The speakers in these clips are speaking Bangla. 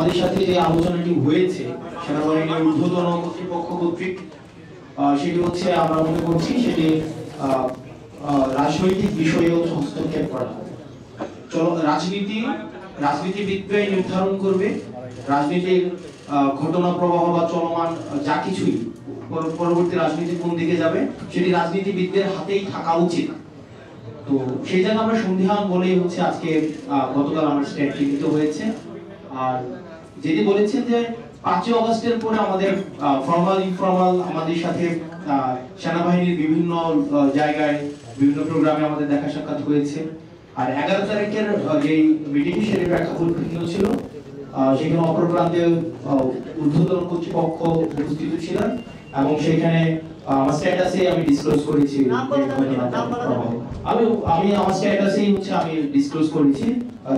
আমাদের সাথে যে আলোচনাটি হয়েছে সেনাবাহিনীর ঊর্ধ্বতন কর্তৃপক্ষ কর্তৃক, সেটি হচ্ছে আমরা মনে করছি সেটি রাজনৈতিক বিষয়ে হস্তক্ষেপ করা। রাজনীতিবিদরাই নির্ধারণ করবে রাজনীতির ঘটনা প্রবাহ বা চলমান যা কিছুই পরবর্তী রাজনীতি কোন দিকে যাবে সেটি রাজনীতিবিদদের হাতেই থাকা উচিত। তো সেই জায়গায় আমরা সন্ধিহান বলেই হচ্ছে আজকে গতকাল আমার স্টেটটি দিতে হয়েছে। আর যেটি বলেছেন যে 5 অগস্টের পরে আমাদের ফর্মাল ইনফর্মাল আমাদের সাথে সেনাবাহিনীর বিভিন্ন জায়গায় বিভিন্ন প্রোগ্রামে আমাদের দেখা সাক্ষাৎ হয়েছে। আর 11 তারিখের যে মিটিং সেটি প্রেক্ষাপট ছিল, সেখানে অপর প্রান্তে ঊর্ধ্বতন কর্তৃপক্ষ উপস্থিত ছিলেন এবং সেখানে আমার স্ট্যাটাসে আমি ডিসক্লোজ করেছি, আমি আমার স্ট্যাটাসেই হচ্ছে আমি ডিসক্লোজ করেছি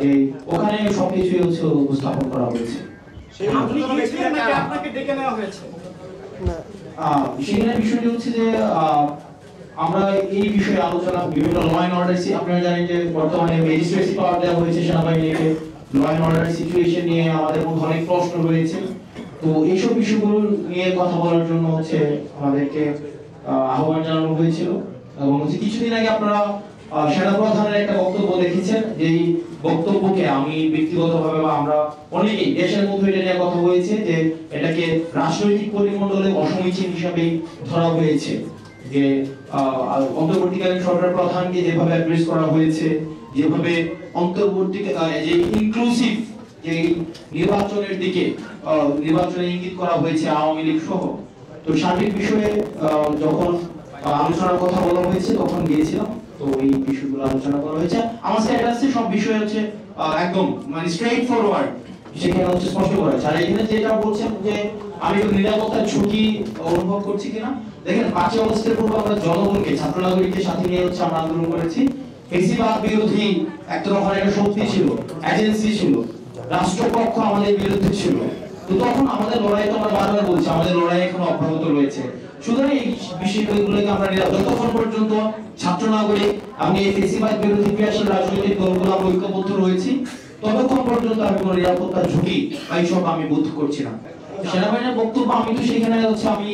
যে ওখানে সবকিছুই হচ্ছে উপস্থাপন করা হয়েছে। সেখানে বিষয়টি হচ্ছে যে আমরা এই বিষয়ে আলোচনা বিভিন্ন ল অ্যান্ড অর্ডার, আপনারা জানেন যে বর্তমানে ম্যাজিস্ট্রেসি পাওয়ার দেওয়া হয়েছে সেনাবাহিনীকে, ল অ্যান্ড অর্ডার সিচুয়েশন নিয়ে আমাদের মধ্যে অনেক প্রশ্ন রয়েছে। তো এইসব বিষয়গুলো নিয়ে কথা বলার জন্য হচ্ছে আমাদেরকে আহ্বান জানানো হয়েছিল। এবং হচ্ছে কিছুদিন আগে আপনারা সেনাপ্রধানের একটা বক্তব্য দেখেছেন, যেই বক্তব্যকে আমি ব্যক্তিগতভাবে বা আমরা অনেকেই দেশের মধ্যে এটা নিয়ে কথা হয়েছে যে এটাকে রাজনৈতিক পরিমণ্ডলে অসমীচীন হিসাবে ধরা হয়েছে। যে অন্তর্বর্তীকালীন সরকার প্রধানকে যেভাবে অ্যাড্রেস করা হয়েছে, যেভাবে যে ইনক্লুসিভ যে নির্বাচনের দিকে নির্বাচনে ইঙ্গিত করা হয়েছে আওয়ামী লীগ সহ, তো সার্বিক বিষয়ে যখন আলোচনার কথা বলা হয়েছে তখন গিয়েছিলাম। তো এই বিষয়গুলো আলোচনা করা হয়েছে। আমার স্ট্যাটাসে সব বিষয় হচ্ছে একদম মানে স্ট্রেইট ফরওয়ার্ড, সেখানে হচ্ছে স্পষ্ট করা হয়েছে। আর এখানে যেটা বলছেন যে আমি নিরাপত্তার ঝুঁকি অনুভব করছি কিনা, দেখেন 5 অগস্টের পূর্বে আমরা জনগণকে, ছাত্র নাগরিককে সাথে নিয়ে হচ্ছে আমরা আন্দোলন করেছি। ফেসিবাদ বিরোধী একটা শক্তি ছিল, এজেন্সি ছিল, রাষ্ট্রপক্ষ আমাদের বিরুদ্ধে ছিল। তো তখন আমাদের লড়াই, তো আমরা বারবার বলছি আমাদের লড়াই এখনো অব্যাহত রয়েছে। সুতরাং এই বিষয়গুলোকে আমরা যতক্ষণ পর্যন্ত ছাত্র নাগরিক এবং এই ফেসিবাদ বিরোধী ক্রিয়াশীল রাজনৈতিক দলগুলো আমরা ঐক্যবদ্ধ রয়েছি, ততক্ষণ পর্যন্ত আমি কোনো নিরাপত্তার ঝুঁকি এইসব আমি বোধ করছি না। সেনাবাহিনীর বক্তব্য আমি তো সেখানে হচ্ছে আমি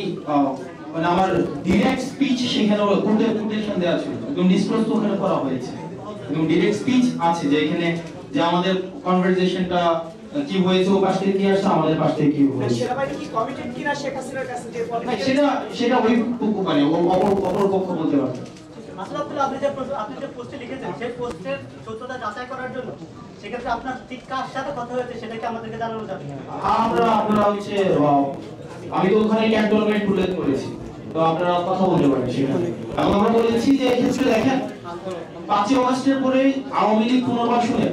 মানে আমার ডিরেক্ট স্পিচ সেখানে কোটেশন দেওয়া ছিল, একদম ডিসক্লোজ ওখানে করা হয়েছে, একদম ডিরেক্ট স্পিচ আছে যে এখানে যে আমাদের কনভারসেশনটা কি হয়েছে, ও পাশ থেকে কি আসছে, আমাদের পাশ থেকে কি হয়েছে। সেনাবাহিনী কি কমিটেড কিনা শেখ হাসিনার কাছে যে সেটা ওই মানে অপর পক্ষ বলতে পারে। আসলে আপনি যে পোস্টে লিখেছেন সেই পোস্টের সত্যতা যাচাই করার জন্য সেক্ষেত্রে আপনার ঠিক কার সাথে কথা হয়েছে সেটাকে আমাদেরকে জানানো যাবে। আপনারা হচ্ছে আমি তো ওখানে ক্যান্টনমেন্ট উল্লেখ করেছি, তো আপনারা কথা বলতে পারেন সেখানে। এবং আমরা বলেছি যে এক্ষেত্রে দেখেন 5 অগস্টের পরে আওয়ামী লীগ পুনর্বাসনে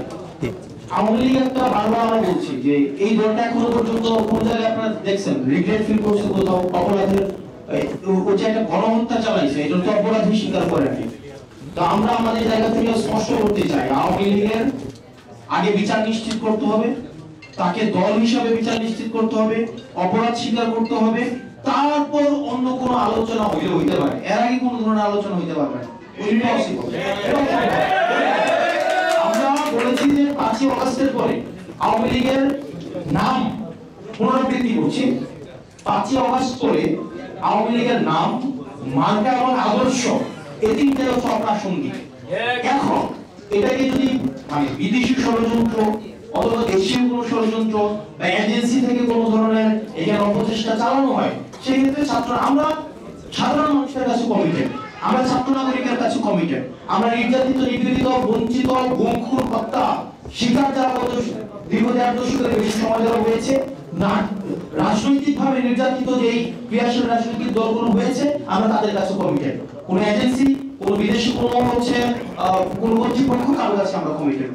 আওয়ামী লীগ একটা বারবার আমরা বলছি যে এই দলটা এখনো পর্যন্ত কোন জায়গায় আপনারা দেখছেন রিগ্রেট ফিল করছে, কোথাও অপরাধের ও যে একটা গণহত্যা চালাইছে এটা তো অপরাধী স্বীকার করেনি। তো আমরা আমাদের জায়গা থেকে স্পষ্ট করতে চাই আওয়ামী লীগের আগে বিচার নিশ্চিত করতে হবে, তাকে দল হিসাবে বিচার নিশ্চিত করতে হবে, অপরাধ স্বীকার করতে হবে, তারপর অন্য কোনো আলোচনা হইতে পারে। এর আগে কোনো ধরনের আলোচনা হইতে পারবে না, আমরা বলেছি যে 5 অগস্টের পরে আওয়ামী লীগের নাম পুনরাবৃত্তি করছি। 5 অগস্ট পরে আওয়ামী লীগের নাম, মার্কা এবং আদর্শ এই তিনটাই হচ্ছে অপ্রাসঙ্গিক। এখন এটাকে যদি মানে বিদেশি ষড়যন্ত্র অথবা দেশীয় কোনো ষড়যন্ত্র বা এজেন্সি থেকে কোনো ধরনের এখানে অপচেষ্টা চালানো হয়, সেক্ষেত্রে আমরা সাধারণ মানুষের কাছে কমিটেড, আমরা ছাত্র নাগরিকের কাছে কমিটেড। আমরা নির্যাতিত, নিপীড়িত, বঞ্চিত, গুম খুন হত্যা শিকার যারা দীর্ঘ 1.5 দশকের বেশি সময় ধরে হয়েছে, না রাজনৈতিকভাবে নির্যাতিত যেই ক্রিয়াশীল রাজনৈতিক দলগুলো হয়েছে, আমরা তাদের কাছে কমিটেড। কোন এজেন্সি, কোন বিদেশি কোনো হচ্ছে কোন কর্তৃপক্ষ কারোর কাছে আমরা কমিটেড।